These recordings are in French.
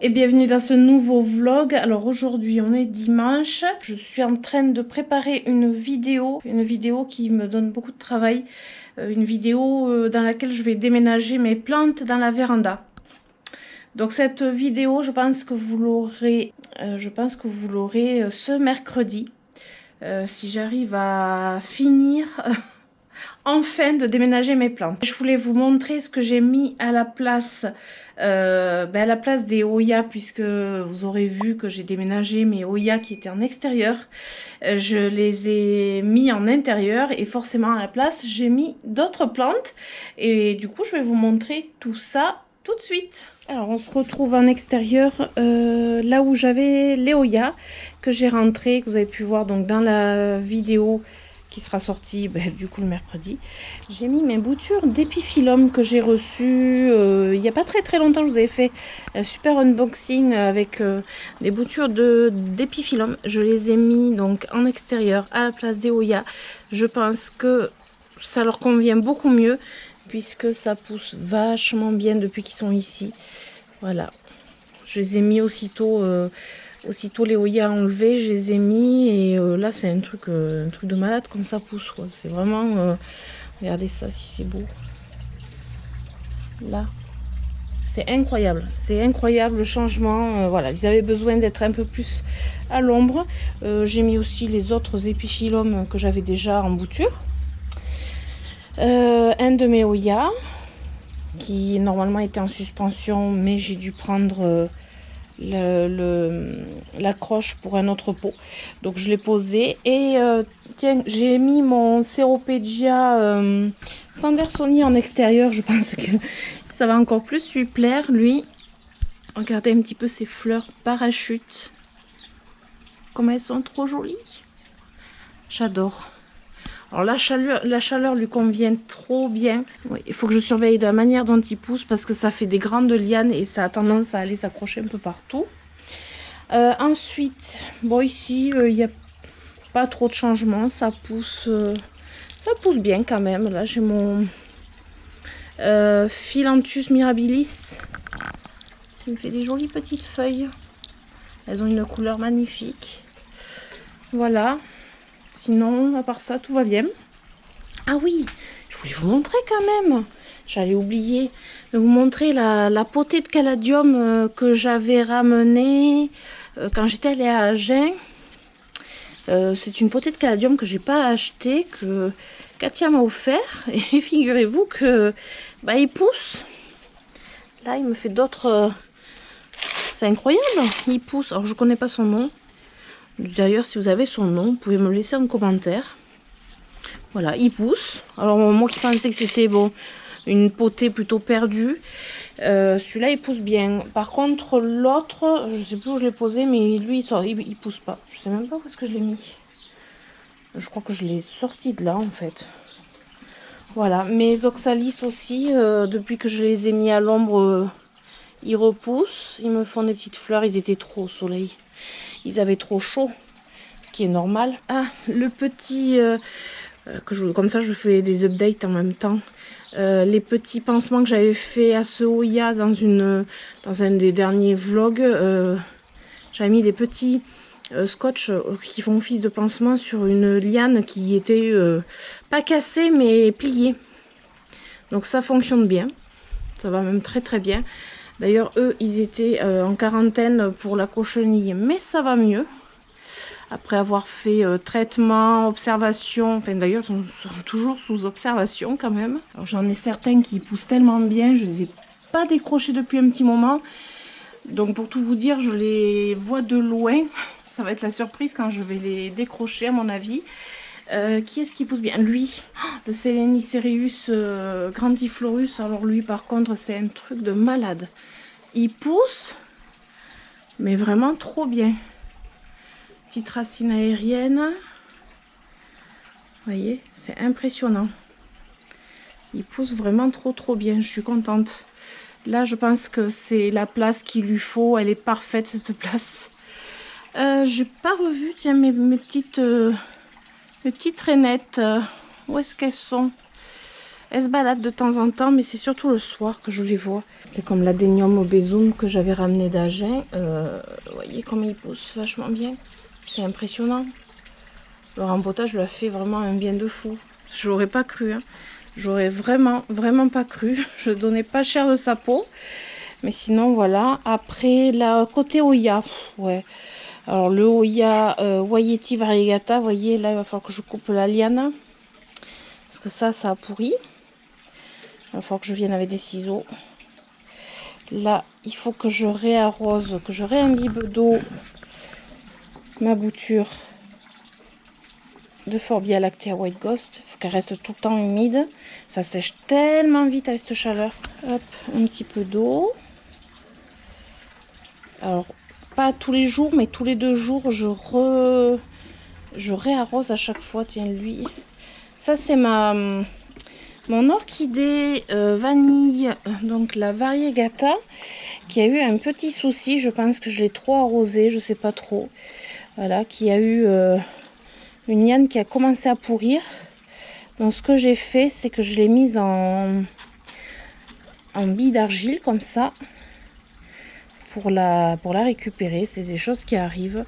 Et bienvenue dans ce nouveau vlog. Alors aujourd'hui on est dimanche, je suis en train de préparer une vidéo qui me donne beaucoup de travail, une vidéo dans laquelle je vais déménager mes plantes dans la véranda. Donc cette vidéo, je pense que vous l'aurez ce mercredi, si j'arrive à finir enfin de déménager mes plantes. Je voulais vous montrer ce que j'ai mis à la place, des Hoya, puisque vous aurez vu que j'ai déménagé mes Hoya qui étaient en extérieur. Je les ai mis en intérieur et forcément à la place j'ai mis d'autres plantes. Et du coup je vais vous montrer tout ça tout de suite. Alors on se retrouve en extérieur, là où j'avais les Hoya que j'ai rentré, que vous avez pu voir donc dans la vidéo qui sera sortie du coup le mercredi. J'ai mis mes boutures d'épiphyllum que j'ai reçues il n'y a pas très longtemps. Je vous avais fait un super unboxing avec des boutures d'épiphyllum. Je les ai mis donc en extérieur à la place des Hoya. Je pense que ça leur convient beaucoup mieux puisque ça pousse vachement bien depuis qu'ils sont ici. Voilà, je les ai mis aussitôt les Hoya enlevés, je les ai mis et là c'est un truc de malade comme ça pousse quoi. C'est vraiment, regardez ça si c'est beau. Là, c'est incroyable le changement. Voilà, ils avaient besoin d'être un peu plus à l'ombre. J'ai mis aussi les autres épiphyllums que j'avais déjà en bouture. Un de mes Hoya qui normalement était en suspension, mais j'ai dû prendre l'accroche pour un autre pot, donc je l'ai posé. Et tiens, j'ai mis mon Ceropegia Sandersoni en extérieur. Je pense que ça va encore plus lui plaire, lui. Regardez un petit peu ces fleurs parachutes, comme elles sont trop jolies, j'adore. Alors la chaleur lui convient trop bien. Oui, il faut que je surveille de la manière dont il pousse parce que ça fait des grandes lianes et ça a tendance à aller s'accrocher un peu partout. Ensuite, bon ici il n'y a pas trop de changements, ça pousse bien quand même. Là j'ai mon Philanthus mirabilis qui me fait des jolies petites feuilles. Elles ont une couleur magnifique. Voilà. Sinon, à part ça, tout va bien. Ah oui, je voulais vous montrer quand même. J'allais oublier de vous montrer la potée de caladium que j'avais ramenée quand j'étais allée à Agen. C'est une potée de caladium que j'ai pas achetée, que Katia m'a offert. Et figurez-vous que il pousse. Là, il me fait d'autres... C'est incroyable, il pousse. Alors, je connais pas son nom. D'ailleurs, si vous avez son nom, vous pouvez me le laisser en commentaire. Voilà, il pousse. Alors, moi qui pensais que c'était bon, une potée plutôt perdue, celui-là, il pousse bien. Par contre, l'autre, je sais plus où je l'ai posé, mais lui, il pousse pas. Je sais même pas où est-ce que je l'ai mis. Je crois que je l'ai sorti de là, en fait. Voilà, mes oxalis aussi, depuis que je les ai mis à l'ombre, ils repoussent. Ils me font des petites fleurs. Ils étaient trop au soleil. Ils avaient trop chaud, ce qui est normal. Ah, le petit... comme ça, je fais des updates en même temps. Les petits pansements que j'avais fait à ce Hoya dans un des derniers vlogs. J'avais mis des petits scotch qui font office de pansement sur une liane qui était pas cassée, mais pliée. Donc ça fonctionne bien. Ça va même très bien. D'ailleurs, eux, ils étaient en quarantaine pour la cochenille, mais ça va mieux. Après avoir fait traitement, observation, enfin d'ailleurs, ils sont toujours sous observation quand même. Alors j'en ai certains qui poussent tellement bien, je les ai pas décrochés depuis un petit moment. Donc pour tout vous dire, je les vois de loin. Ça va être la surprise quand je vais les décrocher à mon avis. Qui est-ce qui pousse bien? Lui, le Selenicerius grandiflorus. Alors lui par contre c'est un truc de malade. Il pousse, mais vraiment trop bien. Petite racine aérienne. Vous voyez, c'est impressionnant. Il pousse vraiment trop bien. Je suis contente. Là, je pense que c'est la place qu'il lui faut. Elle est parfaite cette place. J'ai pas revu, tiens, mes petites rainettes. Où est-ce qu'elles sont? Elles se baladent de temps en temps, mais c'est surtout le soir que je les vois. C'est comme l'Adenium obésum que j'avais ramené d'Agen. Vous voyez comme il pousse vachement bien. C'est impressionnant. Le rempotage lui a fait vraiment un bien de fou. Je l'aurais pas cru. Hein. J'aurais vraiment pas cru. Je donnais pas cher de sa peau. Mais sinon, voilà. Après, là, côté Oya. Ouais. Alors, le Oya Wayeti Variegata, vous voyez, là, il va falloir que je coupe la liane. Parce que ça a pourri. Il va falloir que je vienne avec des ciseaux. Là, il faut que je réarrose, que je réimbibe d'eau ma bouture de Forbia Lactea White Ghost. Il faut qu'elle reste tout le temps humide. Ça sèche tellement vite avec cette chaleur. Hop, un petit peu d'eau. Alors, pas tous les jours, mais tous les 2 jours, je réarrose à chaque fois. Tiens, lui. Ça, c'est mon orchidée vanille, donc la Variegata, qui a eu un petit souci. Je pense que je l'ai trop arrosée, je sais pas trop. Voilà, qui a eu une liane qui a commencé à pourrir. Donc ce que j'ai fait, c'est que je l'ai mise en bille d'argile comme ça pour la récupérer. C'est des choses qui arrivent.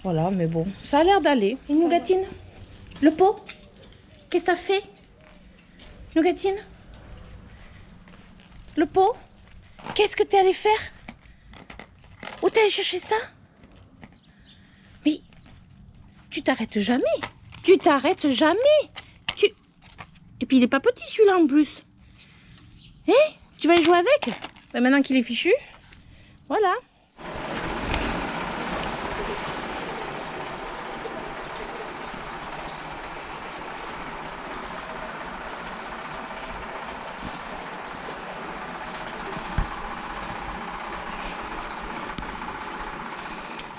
Voilà, mais bon, ça a l'air d'aller. Et Nougatine, le pot, qu'est-ce que t'as fait? Nougatine, le pot, qu'est-ce que t'es allé faire? Où t'es allé chercher ça? Mais tu t'arrêtes jamais. Tu t'arrêtes jamais. Et puis il est pas petit celui-là en plus. Hein? Tu vas y jouer avec? Ben, maintenant qu'il est fichu. Voilà.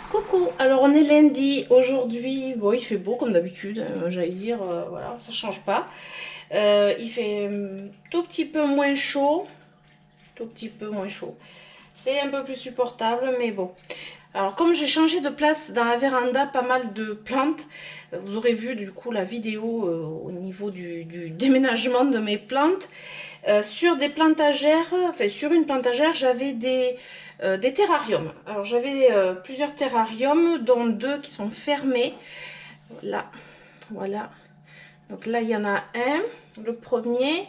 Coucou, alors on est lundi aujourd'hui, bon il fait beau comme d'habitude, j'allais dire, voilà, ça change pas. Il fait tout petit peu moins chaud, c'est un peu plus supportable, mais bon. Alors comme j'ai changé de place dans la véranda, pas mal de plantes, vous aurez vu du coup la vidéo au niveau du déménagement de mes plantes. Sur des plantagères, enfin sur une plantagère, j'avais des terrariums. Alors j'avais plusieurs terrariums, dont 2 qui sont fermés. Là, voilà. Donc là, il y en a un. Le premier,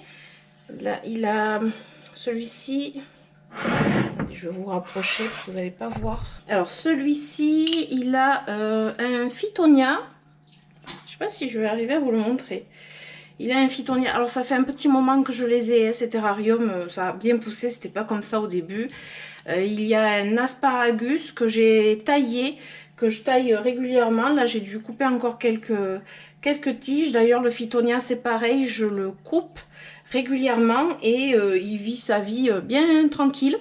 là, il a celui-ci. Je vais vous rapprocher parce que vous n'allez pas voir. Alors celui-ci, il a un Phytonia. Je sais pas si je vais arriver à vous le montrer. Il a un Phytonia. Alors ça fait un petit moment que je les ai, ces terrariums. Ça a bien poussé, c'était pas comme ça au début. Il y a un asparagus que j'ai taillé, que je taille régulièrement. Là j'ai dû couper encore quelques tiges. D'ailleurs le Phytonia c'est pareil, je le coupe régulièrement et il vit sa vie bien tranquille.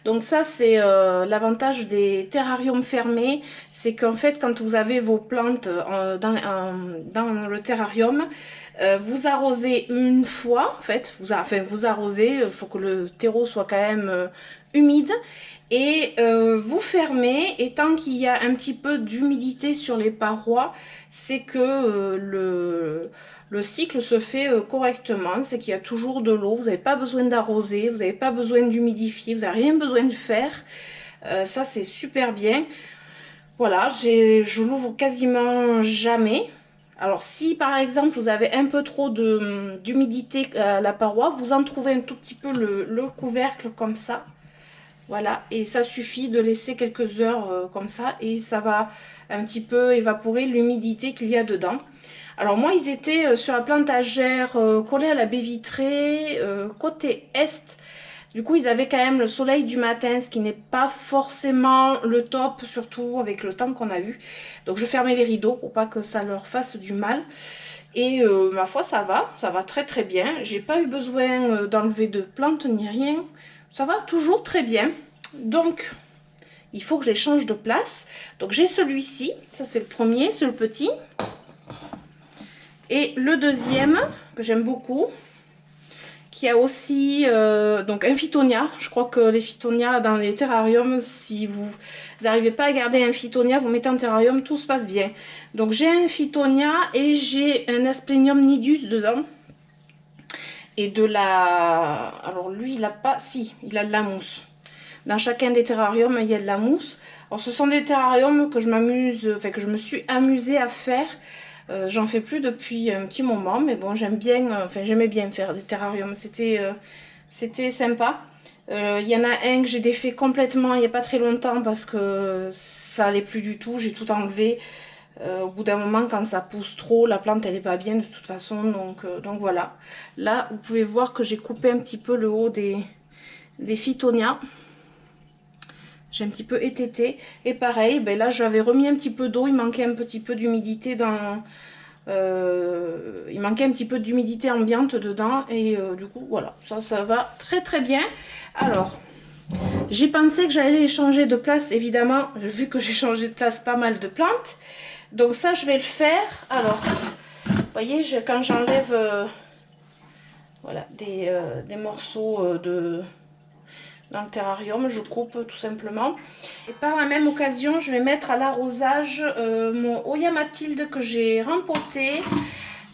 Donc ça c'est l'avantage des terrariums fermés, c'est qu'en fait quand vous avez vos plantes dans le terrarium, vous arrosez une fois, en fait, vous arrosez, il faut que le terreau soit quand même humide, et vous fermez, et tant qu'il y a un petit peu d'humidité sur les parois, c'est que le cycle se fait correctement, c'est qu'il y a toujours de l'eau, vous n'avez pas besoin d'arroser, vous n'avez pas besoin d'humidifier, vous n'avez rien besoin de faire, ça c'est super bien. Voilà, je l'ouvre quasiment jamais. Alors si par exemple vous avez un peu trop d'humidité à la paroi, vous en trouvez un tout petit peu le couvercle comme ça. Voilà, et ça suffit de laisser quelques heures comme ça et ça va un petit peu évaporer l'humidité qu'il y a dedans. Alors moi ils étaient sur la plantagère collée à la baie vitrée, côté est. Du coup ils avaient quand même le soleil du matin, ce qui n'est pas forcément le top, surtout avec le temps qu'on a eu. Donc je fermais les rideaux pour pas que ça leur fasse du mal. Et ma foi ça va très très bien. J'ai pas eu besoin d'enlever de plantes ni rien. Ça va toujours très bien. Donc il faut que je les change de place. Donc j'ai celui-ci, ça c'est le premier, c'est le petit. Et le deuxième, que j'aime beaucoup, qui a aussi donc un Phytonia. Je crois que les Phytonia dans les terrariums, si vous n'arrivez pas à garder un Phytonia, vous mettez en terrarium, tout se passe bien. Donc j'ai un Phytonia et j'ai un Asplenium nidus dedans. et de la... Alors lui, il a pas... Si, il a de la mousse. Dans chacun des terrariums, il y a de la mousse. Alors ce sont des terrariums que je m'amuse, enfin que je me suis amusée à faire. J'en fais plus depuis un petit moment, mais bon, j'aime bien, enfin j'aimais bien faire des terrariums. C'était sympa. Il y en a un que j'ai défait complètement il n'y a pas très longtemps parce que ça allait plus du tout. J'ai tout enlevé. Au bout d'un moment, quand ça pousse trop, la plante elle est pas bien de toute façon. Donc voilà. Là, vous pouvez voir que j'ai coupé un petit peu le haut des Phytonia. J'ai un petit peu étêté. Et pareil, ben là j'avais remis un petit peu d'eau. Il manquait un petit peu d'humidité dans... il manquait un petit peu d'humidité ambiante dedans. Et du coup, voilà. Ça va très très bien. Alors, j'ai pensé que j'allais les changer de place. Évidemment, vu que j'ai changé de place pas mal de plantes. Donc ça, je vais le faire. Alors, vous voyez, quand j'enlève voilà, des morceaux dans le terrarium, je coupe tout simplement. Et par la même occasion, je vais mettre à l'arrosage mon Oya Mathilde que j'ai rempoté.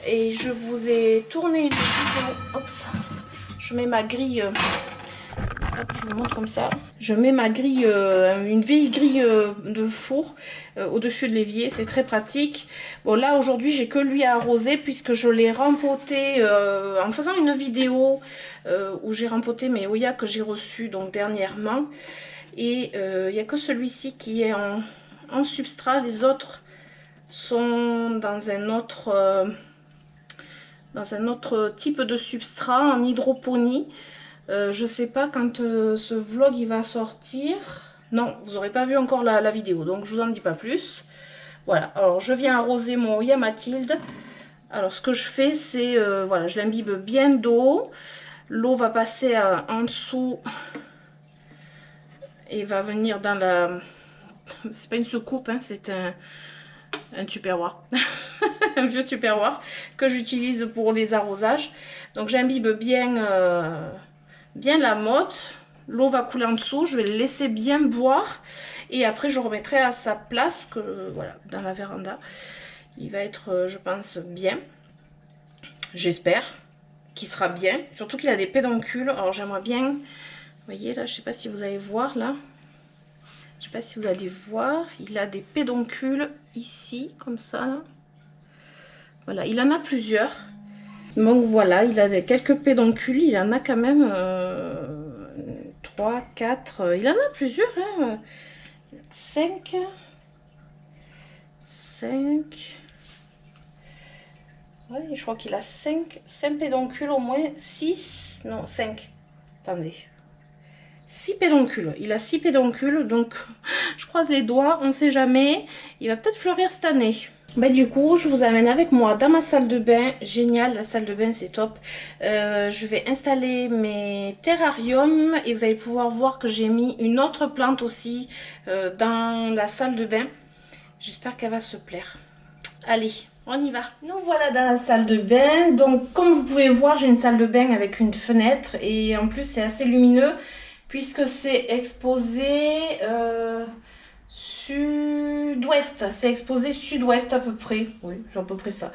Et je vous ai tourné une vidéo. Oups, je mets ma grille. Hop, je vous montre comme ça. Je mets ma grille, une vieille grille de four au-dessus de l'évier. C'est très pratique. Bon, là, aujourd'hui, j'ai que lui à arroser puisque je l'ai rempoté en faisant une vidéo où j'ai rempoté mes Oya que j'ai reçus donc dernièrement. Et il n'y a que celui-ci qui est en substrat. Les autres sont dans un autre type de substrat, en hydroponie. Je sais pas quand ce vlog il va sortir. Non, vous n'aurez pas vu encore la vidéo, donc je vous en dis pas plus. Voilà, alors je viens arroser mon Oya Mathilde. Alors ce que je fais, c'est, voilà, je l'imbibe bien d'eau. L'eau va passer en dessous et va venir dans la... C'est pas une soucoupe, hein, c'est un tupperware. Un vieux tupperware que j'utilise pour les arrosages. Donc j'imbibe bien... bien la motte, l'eau va couler en dessous, je vais le laisser bien boire et après je remettrai à sa place voilà, dans la véranda. Il va être, je pense, bien. J'espère qu'il sera bien. Surtout qu'il a des pédoncules. Alors j'aimerais bien, vous voyez là, je sais pas si vous allez voir là. Je sais pas si vous allez voir, il a des pédoncules ici, comme ça. Là. Voilà, il en a plusieurs. Donc voilà, il a quelques pédoncules, il en a quand même 3, 4, il en a plusieurs, hein, 5, ouais, je crois qu'il a 5 pédoncules au moins, 6, non 5, attendez, 6 pédoncules, il a 6 pédoncules, donc je croise les doigts, on ne sait jamais, il va peut-être fleurir cette année. Bah du coup, je vous amène avec moi dans ma salle de bain. Génial, la salle de bain, c'est top. Je vais installer mes terrariums et vous allez pouvoir voir que j'ai mis une autre plante aussi dans la salle de bain. J'espère qu'elle va se plaire. Allez, on y va. Nous voilà dans la salle de bain. Donc, comme vous pouvez voir, j'ai une salle de bain avec une fenêtre et en plus, c'est assez lumineux puisque c'est exposé... sud-ouest, c'est exposé sud-ouest à peu près, oui c'est à peu près ça.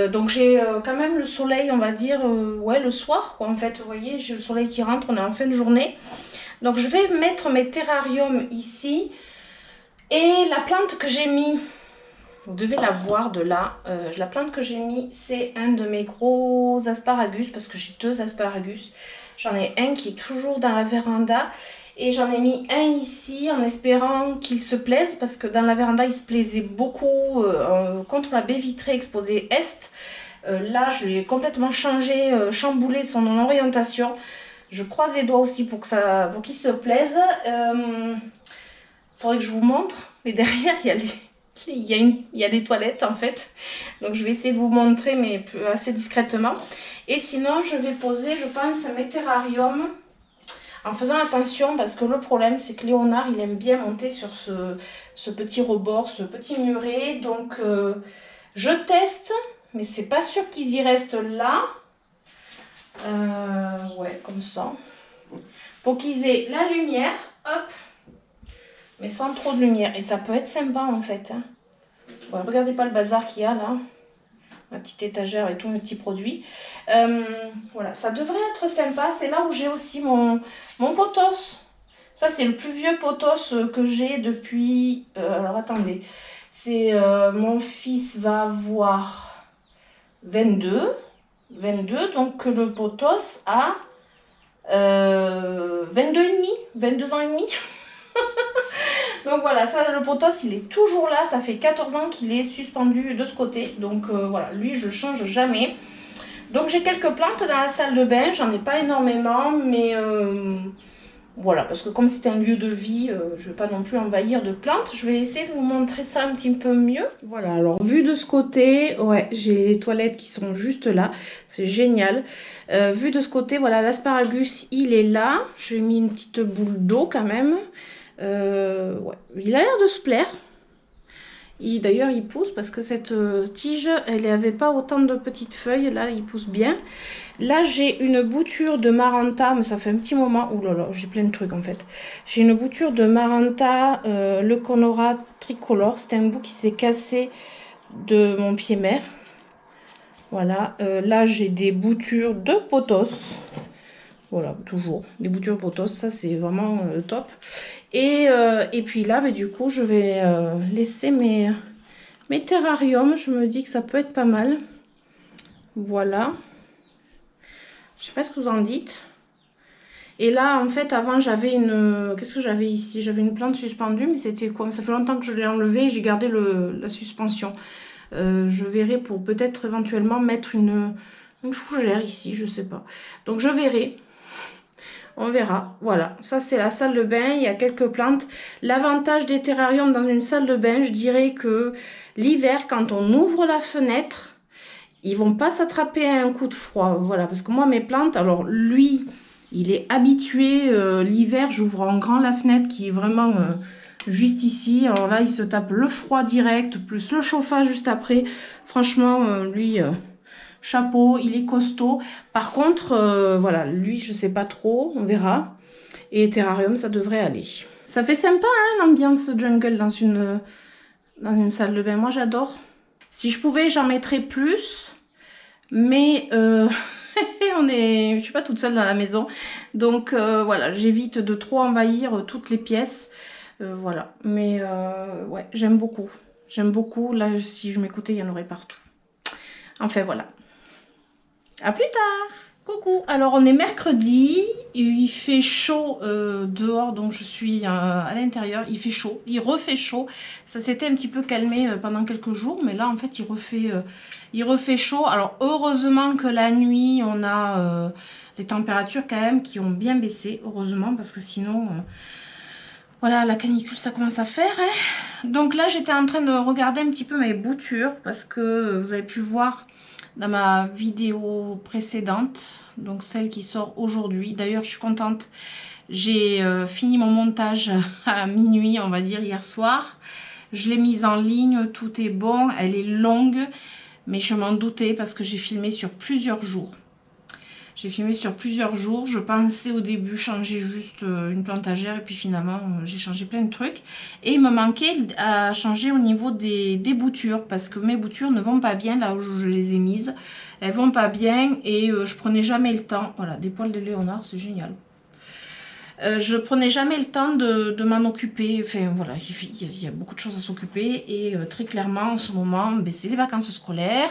Donc j'ai quand même le soleil, on va dire, ouais le soir quoi, en fait, vous voyez, j'ai le soleil qui rentre, on est en fin de journée. Donc je vais mettre mes terrariums ici et la plante que j'ai mis, vous devez la voir de là, la plante que j'ai mis c'est un de mes gros asparagus parce que j'ai 2 asparagus. J'en ai un qui est toujours dans la véranda. Et j'en ai mis un ici en espérant qu'il se plaise parce que dans la véranda il se plaisait beaucoup contre la baie vitrée exposée est. Là je l'ai complètement changé, chamboulé son orientation. Je croise les doigts aussi pour qu'il se plaise. Faudrait que je vous montre. Mais derrière il y a les toilettes en fait. Donc je vais essayer de vous montrer mais assez discrètement. Et sinon je vais poser je pense mes terrariums. En faisant attention parce que le problème c'est que Léonard il aime bien monter sur ce petit rebord, ce petit muret. Donc je teste mais c'est pas sûr qu'ils y restent là. Ouais comme ça. Pour qu'ils aient la lumière, hop. Mais sans trop de lumière. Et ça peut être sympa en fait. Hein. Ouais, regardez pas le bazar qu'il y a là. ma petite étagère et tous mes petits produits. Voilà, ça devrait être sympa. C'est là où j'ai aussi mon potos. Ça, c'est le plus vieux potos que j'ai depuis... alors, attendez. C'est mon fils va avoir 22, donc le potos a 22 ans et demi. Donc voilà, ça, le potos, il est toujours là. Ça fait 14 ans qu'il est suspendu de ce côté. Donc voilà, lui, je change jamais. Donc j'ai quelques plantes dans la salle de bain. J'en ai pas énormément, mais voilà, parce que comme c'est un lieu de vie, je ne vais pas non plus envahir de plantes. Je vais essayer de vous montrer ça un petit peu mieux. Voilà, alors vu de ce côté, ouais, j'ai les toilettes qui sont juste là. C'est génial. Vu de ce côté, voilà, l'asparagus, il est là. J'ai mis une petite boule d'eau quand même. Ouais, il a l'air de se plaire. D'ailleurs, il pousse parce que cette tige, elle n'avait pas autant de petites feuilles. Là, il pousse bien. Là, j'ai une bouture de Maranta, mais ça fait un petit moment. Ouh là là, j'ai plein de trucs en fait. J'ai une bouture de Maranta, le Conora tricolore. C'était un bout qui s'est cassé de mon pied mère. Voilà. Là, j'ai des boutures de potos. Voilà, toujours des boutures potos. Ça, c'est vraiment top. Et puis là, bah, du coup, je vais laisser mes terrariums. Je me dis que ça peut être pas mal. Voilà. Je sais pas ce que vous en dites. Et là, en fait, avant, j'avais une... Qu'est-ce que j'avais ici? J'avais une plante suspendue, mais c'était quoi? Ça fait longtemps que je l'ai enlevée et j'ai gardé la suspension. Je verrai pour peut-être éventuellement mettre une fougère ici, je sais pas. Donc, je verrai. On verra. Voilà, ça c'est la salle de bain. Il y a quelques plantes. L'avantage des terrariums dans une salle de bain, je dirais que l'hiver, quand on ouvre la fenêtre, ils vont pas s'attraper à un coup de froid. Voilà, parce que moi, mes plantes, alors lui, il est habitué. L'hiver, j'ouvre en grand la fenêtre qui est vraiment juste ici. Alors là, il se tape le froid direct, plus le chauffage juste après. Franchement, lui... chapeau, il est costaud. Par contre, voilà, lui, je sais pas trop, on verra. Et terrarium, ça devrait aller. Ça fait sympa, hein, l'ambiance jungle dans une salle de bain. Moi, j'adore. Si je pouvais, j'en mettrais plus. Mais je suis pas toute seule dans la maison. Donc, voilà, j'évite de trop envahir toutes les pièces. Voilà. Mais, ouais, j'aime beaucoup. J'aime beaucoup. Là, si je m'écoutais, il y en aurait partout. Enfin, voilà. À plus tard. Coucou. Alors on est mercredi, il fait chaud dehors, donc je suis à l'intérieur. Il fait chaud, il refait chaud. Ça s'était un petit peu calmé pendant quelques jours, mais là en fait il refait chaud. Alors heureusement que la nuit on a les températures quand même qui ont bien baissé, heureusement, parce que sinon voilà, la canicule ça commence à faire, hein. Donc là j'étais en train de regarder un petit peu mes boutures, parce que vous avez pu voir dans ma vidéo précédente, donc celle qui sort aujourd'hui. D'ailleurs, je suis contente. J'ai fini mon montage à minuit, on va dire, hier soir. Je l'ai mise en ligne, tout est bon. Elle est longue, mais je m'en doutais parce que j'ai filmé sur plusieurs jours. J'ai filmé sur plusieurs jours. Je pensais au début changer juste une plantagère et puis finalement j'ai changé plein de trucs. Et il me manquait à changer au niveau des boutures parce que mes boutures ne vont pas bien là où je les ai mises. Elles vont pas bien et je prenais jamais le temps. Voilà, des poils de léonard, c'est génial. Je prenais jamais le temps de m'en occuper. Enfin voilà, il y a beaucoup de choses à s'occuper et très clairement en ce moment, ben, c'est les vacances scolaires.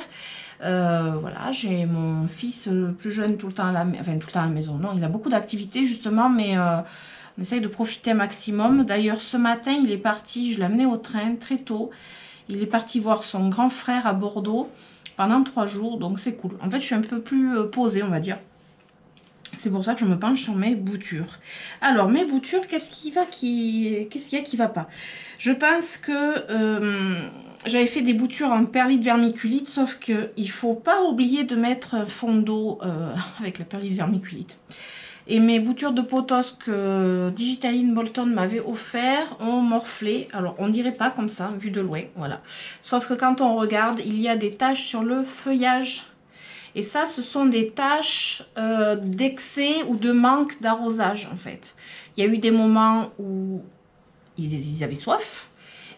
Voilà, j'ai mon fils le plus jeune tout le temps à la maison. Non, il a beaucoup d'activités justement, mais on essaye de profiter un maximum. D'ailleurs, ce matin, il est parti, je l'ai amené au train très tôt. Il est parti voir son grand frère à Bordeaux pendant 3 jours, donc c'est cool. En fait, je suis un peu plus posée, on va dire. C'est pour ça que je me penche sur mes boutures. Alors, mes boutures, qu'est-ce qu'il y a qui va pas? Je pense que j'avais fait des boutures en perlite vermiculite, sauf qu'il ne faut pas oublier de mettre un fond d'eau avec la perlite vermiculite. Et mes boutures de potos que Digitaline Bolton m'avait offert ont morflé. Alors, on dirait pas comme ça, vu de loin, voilà. Sauf que quand on regarde, il y a des taches sur le feuillage. Et ça, ce sont des taches d'excès ou de manque d'arrosage, en fait. Il y a eu des moments où ils avaient soif.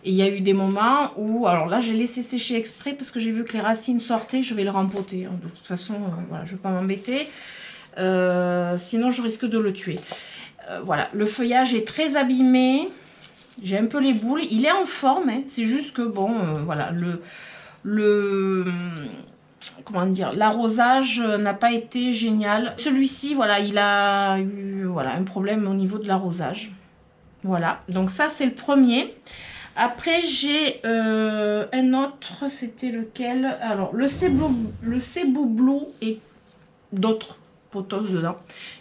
Et il y a eu des moments où, alors là j'ai laissé sécher exprès parce que j'ai vu que les racines sortaient, je vais le rempoter. De toute façon, voilà, je ne vais pas m'embêter. Sinon je risque de le tuer. Voilà, le feuillage est très abîmé. J'ai un peu les boules. Il est en forme, hein. C'est juste que bon, voilà, comment dire, l'arrosage n'a pas été génial. Celui-ci, voilà, il a eu voilà, un problème au niveau de l'arrosage. Voilà, donc ça c'est le premier. Après j'ai un autre, c'était lequel? Alors le Cebu Blue et d'autres potoses dedans.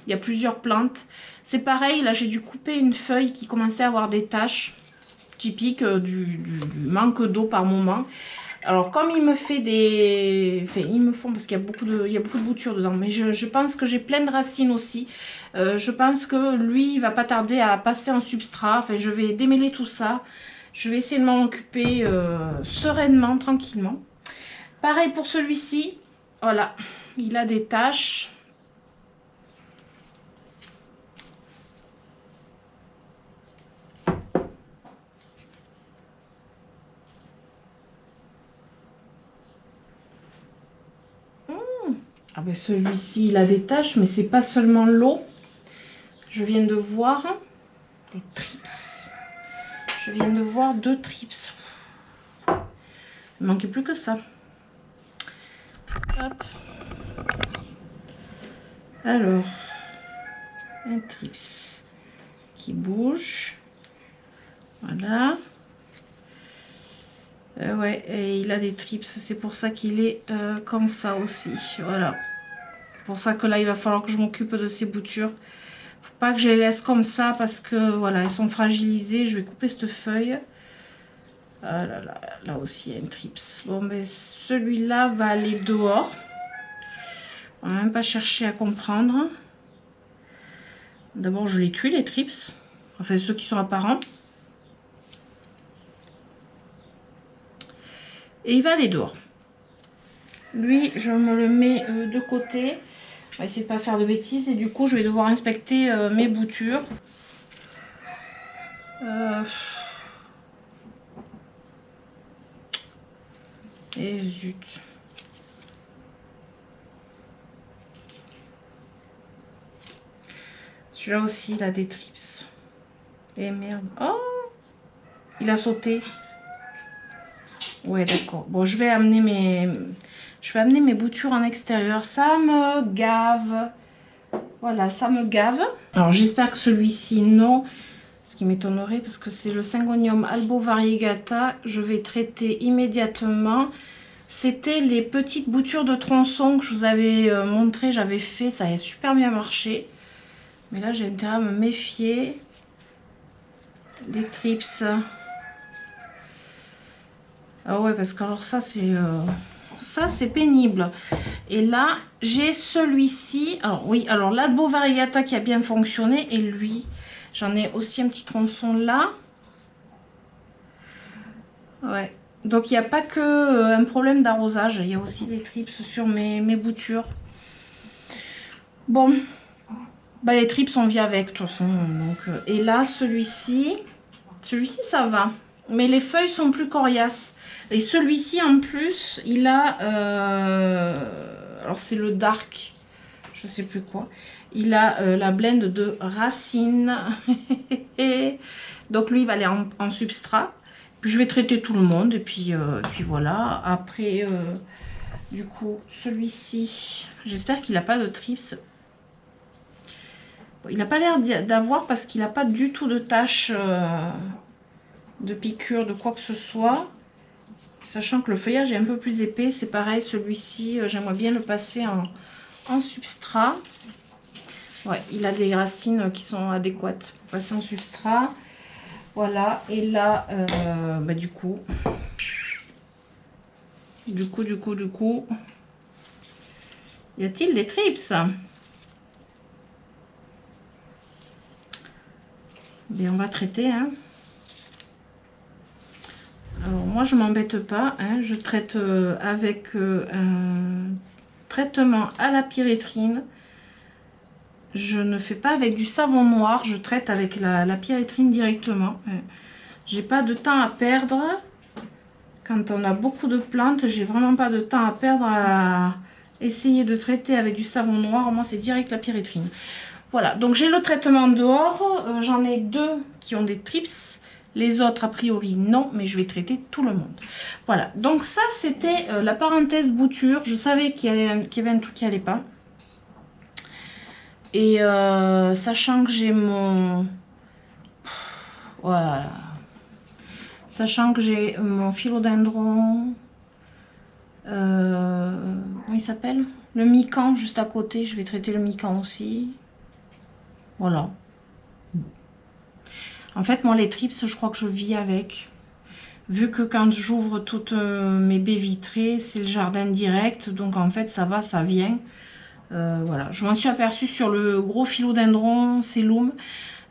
Il y a plusieurs plantes. C'est pareil, là j'ai dû couper une feuille qui commençait à avoir des taches typiques du manque d'eau par moment. Alors comme il me fait des... Enfin ils me font parce qu'il y a beaucoup de boutures dedans. Mais je pense que j'ai plein de racines aussi. Je pense que lui il va pas tarder à passer en substrat. Enfin je vais démêler tout ça. Je vais essayer de m'en occuper sereinement, tranquillement. Pareil pour celui-ci. Voilà, il a des taches. Ah ben celui-ci, il a des taches, mais c'est pas seulement l'eau. Je viens de voir des trips. Je viens de voir 2 trips. Il manquait plus que ça. Hop. Alors, un trips qui bouge. Voilà. Ouais, et il a des trips. C'est pour ça qu'il est comme ça aussi. Voilà. C'est pour ça que là, il va falloir que je m'occupe de ces boutures. Faut pas que je les laisse comme ça parce que voilà, elles sont fragilisées. Je vais couper cette feuille. Ah là là, là aussi il y a une trips. Bon, mais celui-là va aller dehors. On va même pas chercher à comprendre. D'abord, je les tue, les trips. Enfin, ceux qui sont apparents. Et il va aller dehors. Lui, je me le mets de côté. On va essayer de ne pas faire de bêtises. Et du coup, je vais devoir inspecter mes boutures. Et zut. Celui-là aussi, il a des trips. Et merde. Oh! Il a sauté. Ouais, d'accord. Bon, je vais amener mes boutures en extérieur. Ça me gave. Voilà, ça me gave. Alors, j'espère que celui-ci, non. Ce qui m'étonnerait, parce que c'est le Syngonium albo variegata. Je vais traiter immédiatement. C'était les petites boutures de tronçon que je vous avais montré. J'avais fait, ça a super bien marché. Mais là, j'ai intérêt à me méfier. Des trips. Ah ouais, parce que alors ça c'est pénible. Et là j'ai celui-ci. Alors oui, alors l'albo variegata qui a bien fonctionné, et lui j'en ai aussi un petit tronçon là. Ouais, donc il n'y a pas que un problème d'arrosage, il y a aussi des trips sur mes boutures. Bon, bah les trips on vit avec de toute façon. Donc, et là celui-ci ça va, mais les feuilles sont plus coriaces. Et celui-ci en plus, il a, alors c'est le dark, je sais plus quoi. Il a la blend de racines. Donc lui, il va aller en substrat. Puis je vais traiter tout le monde. Et puis voilà. Après, du coup, celui-ci, j'espère qu'il n'a pas de trips. Il n'a pas l'air d'avoir parce qu'il n'a pas du tout de taches de piqûres, de quoi que ce soit. Sachant que le feuillage est un peu plus épais, c'est pareil, celui-ci, j'aimerais bien le passer en substrat. Ouais, il a des racines qui sont adéquates pour passer en substrat. Voilà, et là, bah, du coup, y a-t-il des trips? Bien, on va traiter, hein. Alors moi je m'embête pas, hein, je traite avec un traitement à la pyréthrine. Je ne fais pas avec du savon noir, je traite avec la pyréthrine directement. J'ai pas de temps à perdre. Quand on a beaucoup de plantes, j'ai vraiment pas de temps à perdre à essayer de traiter avec du savon noir. Moi, c'est direct la pyrétrine. Voilà, donc j'ai le traitement dehors. J'en ai 2 qui ont des trips. Les autres, a priori, non, mais je vais traiter tout le monde. Voilà, donc ça, c'était la parenthèse bouture. Je savais qu'il y avait un truc qui allait pas. Et sachant que j'ai mon... Voilà. Sachant que j'ai mon philodendron... comment il s'appelle? Le mican, juste à côté. Je vais traiter le mican aussi. Voilà. En fait, moi, les trips, je crois que je vis avec. Vu que quand j'ouvre toutes mes baies vitrées, c'est le jardin direct. Donc, en fait, ça va, ça vient. Voilà. Je m'en suis aperçue sur le gros philodendron Cellum.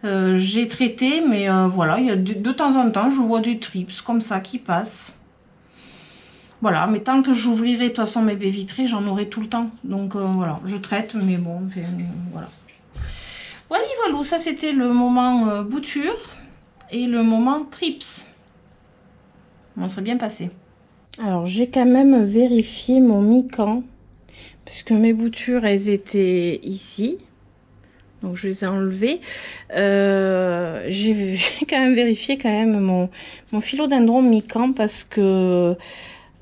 J'ai traité, mais voilà, il y a de temps en temps, je vois des trips comme ça qui passent. Voilà, mais tant que j'ouvrirai de toute façon mes baies vitrées, j'en aurai tout le temps. Donc, voilà, je traite, mais bon, enfin, voilà. Voilà, voilà, ça c'était le moment bouture et le moment trips. Bon, ça s'est bien passé. Alors, j'ai quand même vérifié mon mican, puisque mes boutures, elles étaient ici. Donc, je les ai enlevées. J'ai quand même vérifié quand même mon philodendron mican, parce que,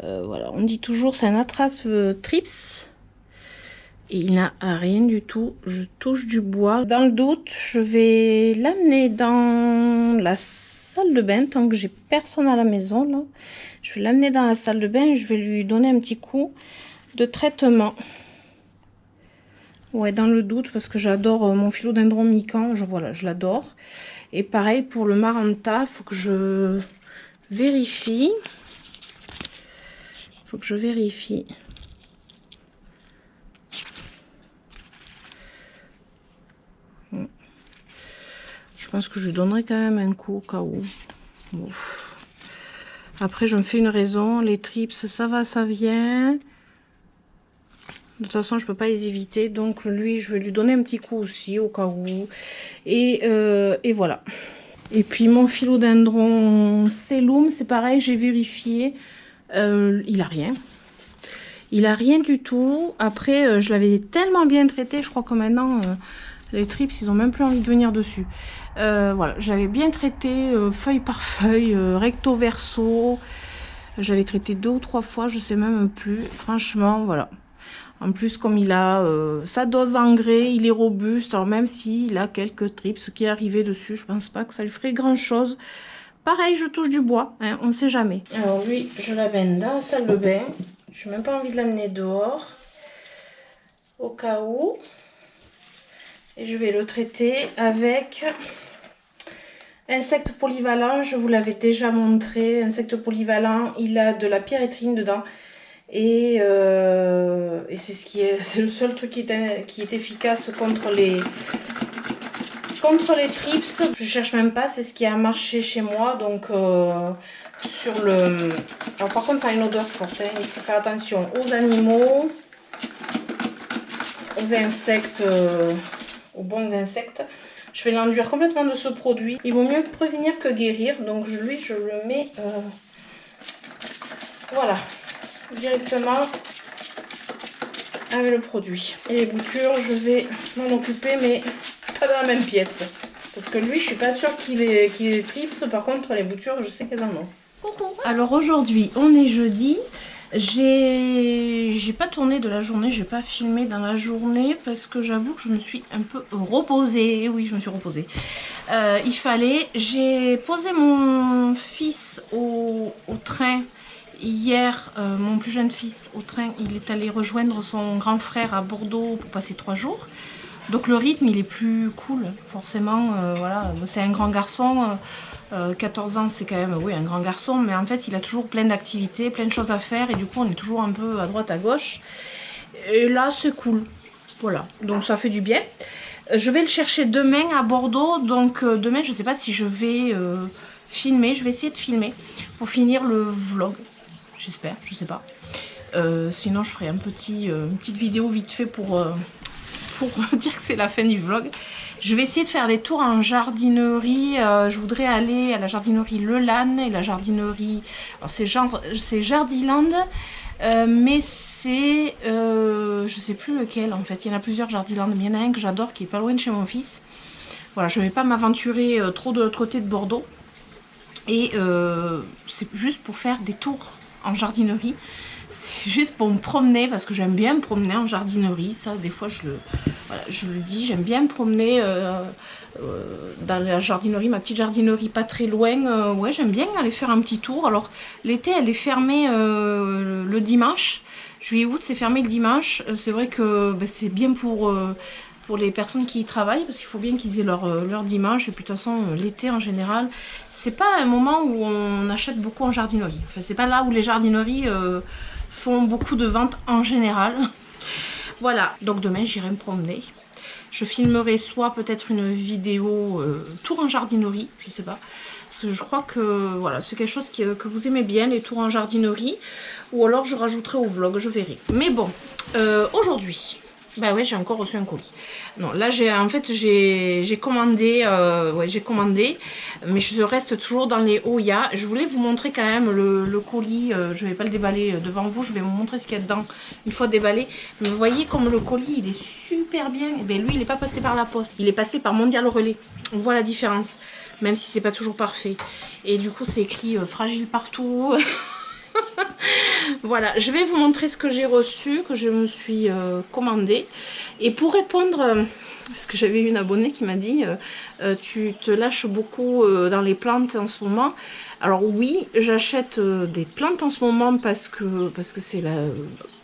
voilà, on dit toujours c'est un attrape trips. Et il n'a rien du tout. Je touche du bois. Dans le doute, je vais l'amener dans la salle de bain. Tant que j'ai personne à la maison, là, je vais l'amener dans la salle de bain et je vais lui donner un petit coup de traitement. Ouais, dans le doute, parce que j'adore mon philodendron mican. Voilà, je l'adore. Et pareil pour le maranta, il faut que je vérifie. Il faut que je vérifie. Je pense que je donnerai quand même un coup au cas où. Bon. Après, je me fais une raison. Les trips, ça va, ça vient. De toute façon, je peux pas les éviter. Donc, lui, je vais lui donner un petit coup aussi, au cas où. Et voilà. Et puis, mon philodendron Cellum, c'est pareil, j'ai vérifié. Il a rien. Il a rien du tout. Après, je l'avais tellement bien traité. Je crois que maintenant... les trips, ils ont même plus envie de venir dessus. Voilà, j'avais bien traité feuille par feuille, recto verso. J'avais traité 2 ou 3 fois, je sais même plus. Franchement, voilà. En plus, comme il a sa dose d'engrais, il est robuste. Alors même s'il a quelques trips qui est arrivé dessus, je pense pas que ça lui ferait grand chose. Pareil, je touche du bois, hein, on ne sait jamais. Alors lui, je l'amène dans la salle de bain. Je n'ai même pas envie de l'amener dehors. Au cas où. Et je vais le traiter avec insecte polyvalent. Je vous l'avais déjà montré. Insecte polyvalent, il a de la pyrétrine dedans. Et c'est le seul truc qui est efficace contre les trips. Je cherche même pas, c'est ce qui a marché chez moi. Donc sur le... Alors par contre ça a une odeur forte, hein. Il faut faire attention aux animaux, aux insectes... aux bons insectes. Je vais l'enduire complètement de ce produit. Il vaut mieux prévenir que guérir. Donc lui, je le mets voilà, directement avec le produit. Et les boutures, je vais m'en occuper, mais pas dans la même pièce. Parce que lui, je suis pas sûre qu'il ait trips. Par contre, les boutures, je sais qu'elles en ont. Alors aujourd'hui, on est jeudi. J'ai pas tourné de la journée, j'ai pas filmé dans la journée parce que j'avoue que je me suis un peu reposée. Oui, je me suis reposée. Il fallait. J'ai posé mon fils au train hier, mon plus jeune fils au train. Il est allé rejoindre son grand frère à Bordeaux pour passer 3 jours. Donc le rythme il est plus cool, forcément. Voilà, c'est un grand garçon. 14 ans, c'est quand même, oui, un grand garçon, mais en fait, il a toujours plein d'activités, plein de choses à faire, et du coup, on est toujours un peu à droite, à gauche. Et là, c'est cool. Voilà, donc ça fait du bien. Je vais le chercher demain à Bordeaux, donc demain, je ne sais pas si je vais filmer, je vais essayer de filmer pour finir le vlog. J'espère, je sais pas. Sinon, je ferai une petite vidéo vite fait pour dire que c'est la fin du vlog. Je vais essayer de faire des tours en jardinerie. Je voudrais aller à la jardinerie Le Lanne et la jardinerie... C'est Jardiland, mais c'est... je sais plus lequel en fait. Il y en a plusieurs Jardiland, mais il y en a un que j'adore qui est pas loin de chez mon fils. Voilà, je ne vais pas m'aventurer trop de l'autre côté de Bordeaux. Et c'est juste pour faire des tours en jardinerie. C'est juste pour me promener, parce que j'aime bien me promener en jardinerie. Ça, des fois, je le dis, j'aime bien me promener dans la jardinerie, ma petite jardinerie pas très loin. Ouais, j'aime bien aller faire un petit tour. Alors, l'été, elle est fermée le dimanche. Juillet-août, c'est fermé le dimanche. C'est vrai que c'est bien pour les personnes qui y travaillent, parce qu'il faut bien qu'ils aient leur dimanche. Et puis de toute façon, l'été en général, c'est pas un moment où on achète beaucoup en jardinerie. Enfin, c'est pas là où les jardineries font beaucoup de ventes en général. Voilà, donc demain j'irai me promener. Je filmerai soit peut-être une vidéo tour en jardinerie, je sais pas. Parce que je crois que voilà, c'est quelque chose que vous aimez bien, les tours en jardinerie. Ou alors je rajouterai au vlog, je verrai. Mais bon, aujourd'hui... Bah ouais, j'ai encore reçu un colis. Non, là en fait j'ai commandé, j'ai commandé, mais je reste toujours dans les Oya. Je voulais vous montrer quand même le colis. Je vais pas le déballer devant vous, je vais vous montrer ce qu'il y a dedans une fois déballé. Mais vous voyez comme le colis il est super bien. Et bien lui il n'est pas passé par la poste, il est passé par Mondial Relais. On voit la différence, même si c'est pas toujours parfait. Et du coup c'est écrit fragile partout. Voilà, je vais vous montrer ce que j'ai reçu, que je me suis commandé. Et pour répondre, parce que j'avais une abonnée qui m'a dit tu te lâches beaucoup dans les plantes en ce moment. Alors oui, j'achète des plantes en ce moment parce que c'est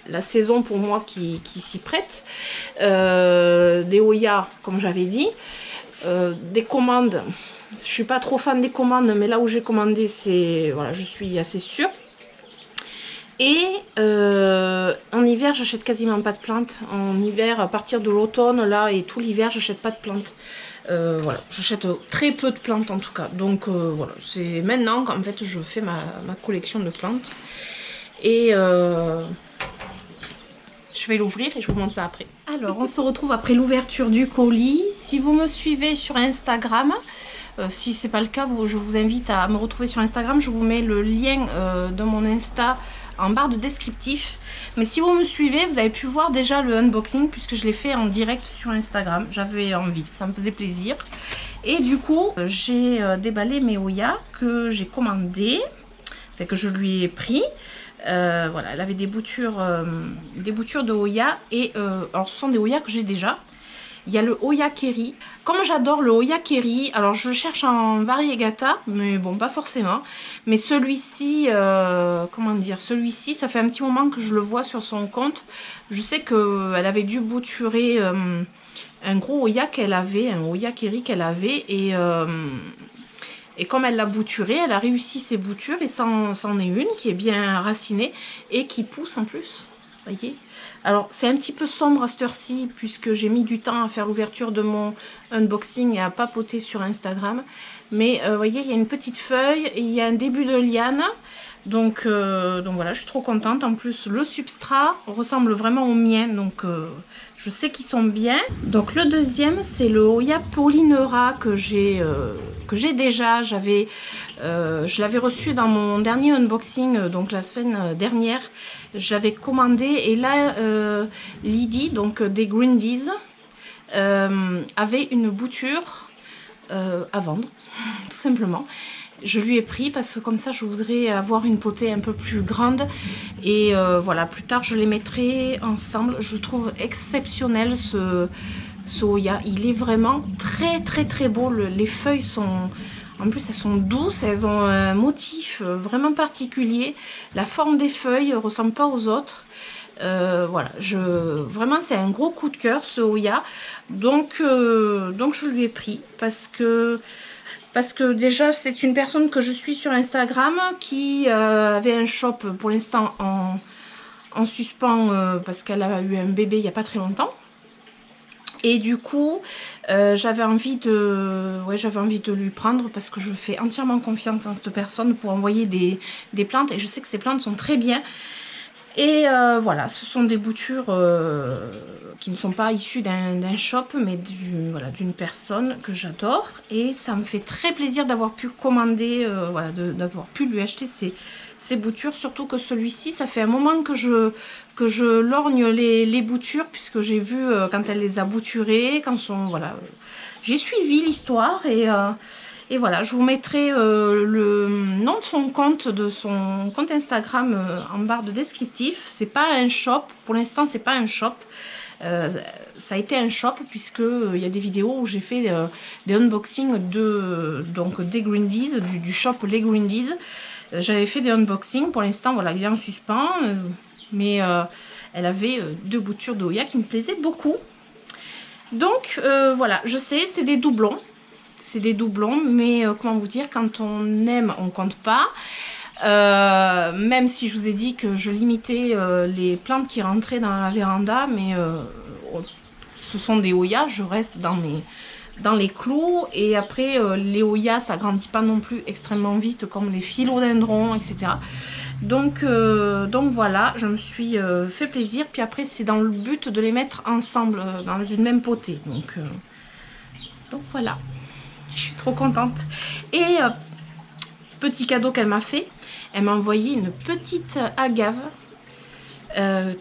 la saison pour moi qui s'y prête. Des Oya, comme j'avais dit. Des commandes, je suis pas trop fan des commandes, mais là où j'ai commandé, c'est voilà, je suis assez sûre. Et en hiver, j'achète quasiment pas de plantes. En hiver, à partir de l'automne, là, et tout l'hiver, j'achète pas de plantes. Voilà, j'achète très peu de plantes en tout cas. Donc voilà, c'est maintenant qu'en fait je fais ma collection de plantes. Et je vais l'ouvrir et je vous montre ça après. Alors, on se retrouve après l'ouverture du colis. Si vous me suivez sur Instagram, si c'est pas le cas, je vous invite à me retrouver sur Instagram. Je vous mets le lien de mon Insta en barre de descriptif. Mais si vous me suivez, vous avez pu voir déjà le unboxing puisque je l'ai fait en direct sur Instagram. J'avais envie, ça me faisait plaisir. Et du coup, j'ai déballé mes Oya que j'ai commandé, enfin, que je lui ai pris. Voilà, elle avait des boutures de Oya. Et alors ce sont des Oya que j'ai déjà. Il y a le Oya Kerry. Comme j'adore le Oya Kerry, alors je le cherche en variegata, mais bon, pas forcément. Mais celui-ci, comment dire, celui-ci, ça fait un petit moment que je le vois sur son compte. Je sais qu'elle avait dû bouturer un gros Oya qu'elle avait, un Oya Kerry qu'elle avait. Et comme elle l'a bouturé, elle a réussi ses boutures et c'en est une qui est bien racinée et qui pousse en plus, voyez. Alors, c'est un petit peu sombre à cette heure-ci, puisque j'ai mis du temps à faire l'ouverture de mon unboxing et à papoter sur Instagram. Mais, vous voyez, il y a une petite feuille et il y a un début de liane. Donc voilà, je suis trop contente. En plus, le substrat ressemble vraiment au mien, donc je sais qu'ils sont bien. Donc le deuxième, c'est le Oya Polynera que j'ai déjà. Je l'avais reçu dans mon dernier unboxing, donc la semaine dernière. J'avais commandé et là, Lydie, donc des Grindies, avait une bouture à vendre, tout simplement. Je lui ai pris parce que comme ça je voudrais avoir une potée un peu plus grande et voilà, plus tard je les mettrai ensemble. Je trouve exceptionnel ce Oya, il est vraiment très beau. Les feuilles sont, en plus elles sont douces, elles ont un motif vraiment particulier. La forme des feuilles ne ressemble pas aux autres. Voilà, vraiment c'est un gros coup de cœur ce Oya, donc je lui ai pris parce que déjà c'est une personne que je suis sur Instagram qui avait un shop pour l'instant en suspens parce qu'elle a eu un bébé il n'y a pas très longtemps. Et du coup, j'avais envie de lui prendre parce que je fais entièrement confiance en cette personne pour envoyer des plantes. Et je sais que ces plantes sont très bien. Et voilà, ce sont des boutures qui ne sont pas issues d'un shop, mais d'une personne que j'adore. Et ça me fait très plaisir d'avoir pu commander, voilà, d'avoir pu lui acheter ces boutures. Surtout que celui-ci, ça fait un moment que je lorgne les boutures, puisque j'ai vu quand elle les a bouturées, voilà, j'ai suivi l'histoire et voilà, je vous mettrai le nom de son compte Instagram en barre de descriptif. C'est pas un shop, pour l'instant c'est pas un shop. Ça a été un shop puisque il y a des vidéos où j'ai fait des unboxings des Grindies, du shop Les Grindies. J'avais fait des unboxings, pour l'instant voilà, il est en suspens, mais elle avait deux boutures de Oya qui me plaisaient beaucoup. Donc voilà, je sais, c'est des doublons. C'est des doublons, mais comment vous dire, quand on aime, on compte pas. Même si je vous ai dit que je limitais les plantes qui rentraient dans la véranda, mais ce sont des Oya, je reste dans les clous. Et après, les Oya, ça grandit pas non plus extrêmement vite comme les philodendrons, etc. Donc voilà, je me suis fait plaisir. Puis après, c'est dans le but de les mettre ensemble dans une même potée. Donc voilà. Je suis trop contente. Et petit cadeau qu'elle m'a fait, elle m'a envoyé une petite agave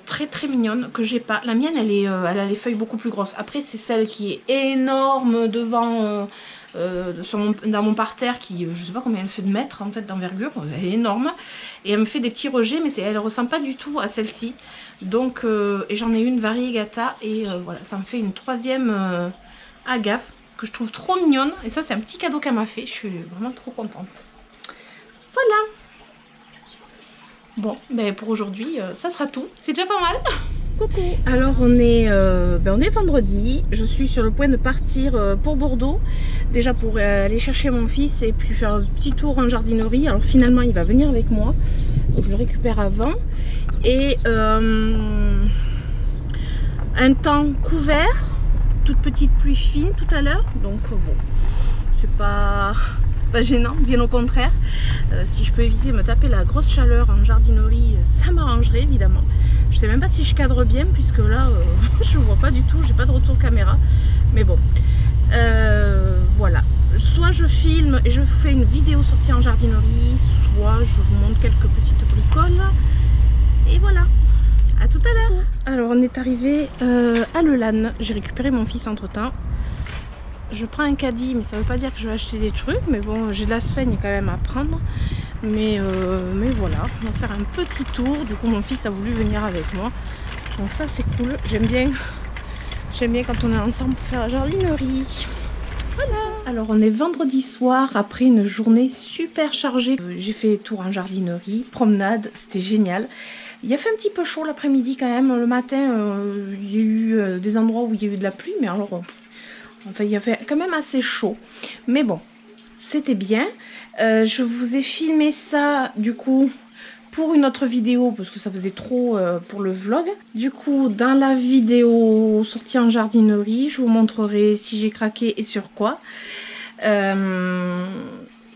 très très mignonne que j'ai pas. La mienne, elle a les feuilles beaucoup plus grosses. Après, c'est celle qui est énorme devant dans mon parterre, qui je sais pas combien elle fait de mètres en fait d'envergure. Elle est énorme et elle me fait des petits rejets, mais elle ressemble pas du tout à celle-ci. Donc et j'en ai une variegata et voilà, ça me fait une troisième agave que je trouve trop mignonne. Et ça, c'est un petit cadeau qu'elle m'a fait. Je suis vraiment trop contente. Voilà. Bon, ben pour aujourd'hui, ça sera tout. C'est déjà pas mal. Coucou. Alors, on est vendredi. Je suis sur le point de partir pour Bordeaux. Déjà pour aller chercher mon fils et puis faire un petit tour en jardinerie. Alors finalement, il va venir avec moi. Donc je le récupère avant. Et un temps couvert. Toute petite pluie fine tout à l'heure, donc bon, c'est pas gênant, bien au contraire. Si je peux éviter de me taper la grosse chaleur en jardinerie, ça m'arrangerait évidemment. Je sais même pas si je cadre bien puisque là je vois pas du tout, j'ai pas de retour caméra, mais bon, voilà. Soit je filme et je vous fais une vidéo sortie en jardinerie, soit je vous montre quelques petites bricoles et voilà. A tout à l'heure. Alors on est arrivé à Lelanne. J'ai récupéré mon fils entre temps. Je prends un caddie, mais ça veut pas dire que je vais acheter des trucs. Mais bon, j'ai de la sphaigne quand même à prendre. Mais voilà, on va faire un petit tour. Du coup mon fils a voulu venir avec moi. Donc ça c'est cool. J'aime bien quand on est ensemble pour faire la jardinerie. Voilà. Alors on est vendredi soir après une journée super chargée. J'ai fait tour en jardinerie, promenade, c'était génial. Il a fait un petit peu chaud l'après-midi quand même. Le matin, il y a eu des endroits où il y a eu de la pluie, mais alors, enfin, il y avait quand même assez chaud. Mais bon, c'était bien. Je vous ai filmé ça, du coup, pour une autre vidéo, parce que ça faisait trop pour le vlog. Du coup, dans la vidéo sortie en jardinerie, je vous montrerai si j'ai craqué et sur quoi.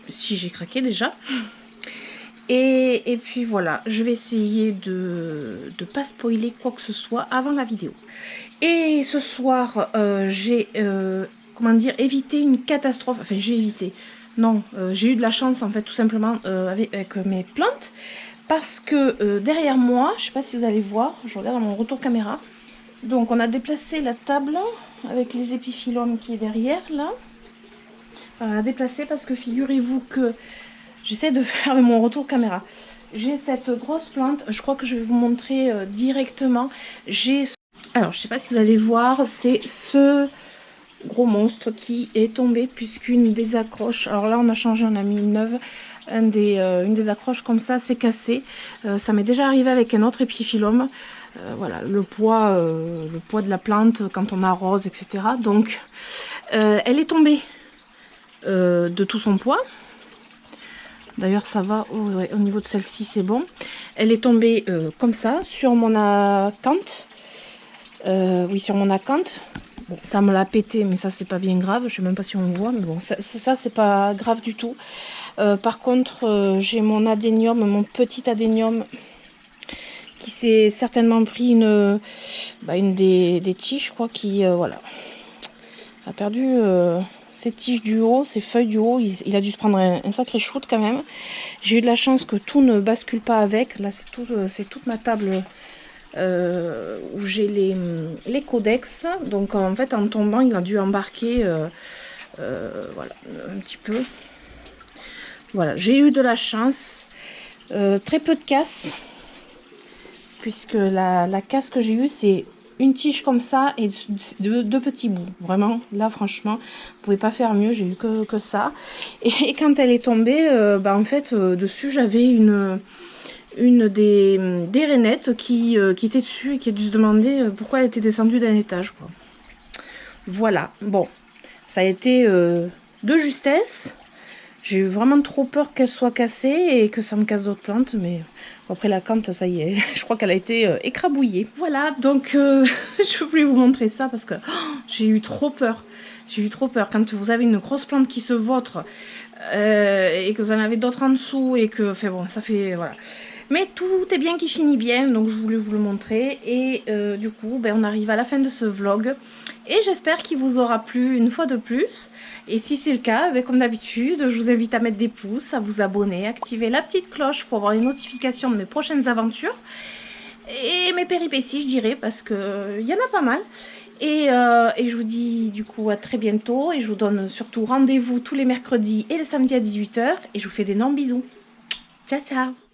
Si j'ai craqué déjà. Et puis voilà, je vais essayer de ne pas spoiler quoi que ce soit avant la vidéo. Et ce soir, j'ai, comment dire, évité une catastrophe. Enfin, j'ai évité. Non, j'ai eu de la chance en fait, tout simplement, avec mes plantes. Parce que derrière moi, je ne sais pas si vous allez voir, je regarde dans mon retour caméra. Donc on a déplacé la table avec les épiphyllums qui est derrière là. On a déplacé parce que figurez-vous que j'essaie de faire mon retour caméra. J'ai cette grosse plante, je crois que je vais vous montrer directement. Alors, je sais pas si vous allez voir, c'est ce gros monstre qui est tombé puisqu'une des accroches, alors là on a changé, on a mis une neuve, une des accroches comme ça s'est cassée. Ça m'est déjà arrivé avec un autre épiphyllum. Voilà, le poids de la plante quand on arrose, etc. Donc, elle est tombée de tout son poids. D'ailleurs ça va, au niveau de celle-ci c'est bon. Elle est tombée comme ça sur mon acanthe. Oui, sur mon acanthe. Bon, ça me l'a pété, mais ça c'est pas bien grave. Je sais même pas si on voit, mais bon, ça c'est pas grave du tout. Par contre, j'ai mon adénium, mon petit adénium qui s'est certainement pris une des tiges, je crois, qui voilà, a perdu ses tiges du haut, ses feuilles du haut. Il a dû se prendre un sacré shoot quand même. J'ai eu de la chance que tout ne bascule pas avec. Là, c'est toute ma table où j'ai les codex. Donc en fait, en tombant, il a dû embarquer voilà, un petit peu. Voilà, j'ai eu de la chance. Très peu de casse, puisque la casse que j'ai eue, c'est une tige comme ça et deux petits bouts. Vraiment, là, franchement, vous pouvez pas faire mieux. J'ai eu que ça. Et quand elle est tombée, en fait, dessus, j'avais une des rainettes qui était dessus et qui a dû se demander pourquoi elle était descendue d'un étage, quoi. Voilà, bon, ça a été de justesse. J'ai eu vraiment trop peur qu'elle soit cassée et que ça me casse d'autres plantes, mais après la cante, ça y est, je crois qu'elle a été écrabouillée. Voilà, donc je voulais vous montrer ça parce que j'ai eu trop peur. J'ai eu trop peur. Quand vous avez une grosse plante qui se vautre et que vous en avez d'autres en dessous et que, enfin bon, ça fait, voilà. Mais tout est bien qui finit bien, donc je voulais vous le montrer. Et du coup, on arrive à la fin de ce vlog. Et j'espère qu'il vous aura plu une fois de plus. Et si c'est le cas, comme d'habitude, je vous invite à mettre des pouces, à vous abonner, activer la petite cloche pour avoir les notifications de mes prochaines aventures. Et mes péripéties, je dirais, parce qu'il y en a pas mal. Et je vous dis du coup à très bientôt. Et je vous donne surtout rendez-vous tous les mercredis et les samedis à 18 h. Et je vous fais d'énormes bisous. Ciao, ciao!